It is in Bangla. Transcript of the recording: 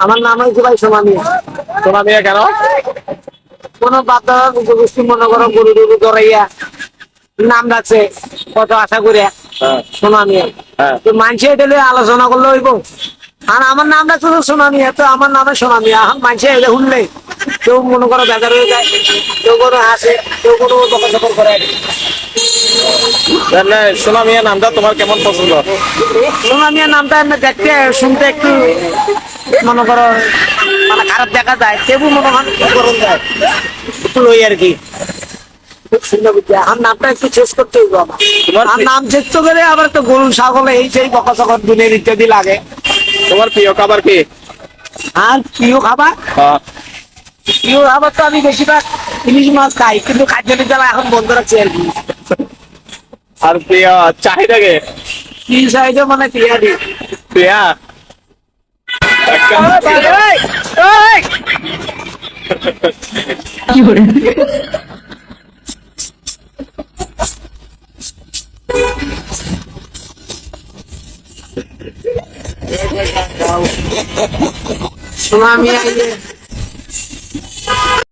আমার নাম হয়েছে ভাই সোমা মিয়া। সোনা মিয়া কেন? কোন বাচ্চা গোষ্ঠী মনে করো গরু টরু ধরাইয়া নাম রাখছে কত আশা করে সোনা মিয়া। হ্যাঁ। তো মানুষে এটা লইয়া আলোচনা করলে হইব। আর আমার নাম রাখছে তো সোনা মিয়া, তো আমার নামে সোনা মিয়া। এখন মানুষে এটা শুনলে কেউ মনে করো বেজার হয়ে যায়, কেউ কোনো হাসে, কেউ কোনো দখল দখল করে। তাহলে সোনা মিয়া নামটা তোমার কেমন পছন্দ? সোনা মিয়া নামটা এমনি দেখতে শুনতে একটু মনে করো মানে খারাপ দেখা যায়, কেউ মনে হয় গরম যায় একটু লই আর কি। খুব সুন্দর বুদ্ধি। আর নামটা একটু চেঞ্জ করতে হইব আমার। তোমার আর নাম চেঞ্জ তো করে আবার তো গরু ছাগল এই সেই বকা চকর দুনের ইত্যাদি লাগে। তোমার প্রিয় খাবার কি? আর প্রিয় খাবার, প্রিয় খাবার তো আমি বেশিরভাগ ইলিশ মাছ খাই, কিন্তু খাদ্য বিদ্যালয় এখন বন্ধ রাখছি আর কি। আর প্রিয় চাহিদা কে? কি সাইজে মানে তিয়ারি। প্রিয়া সোনা মিয়া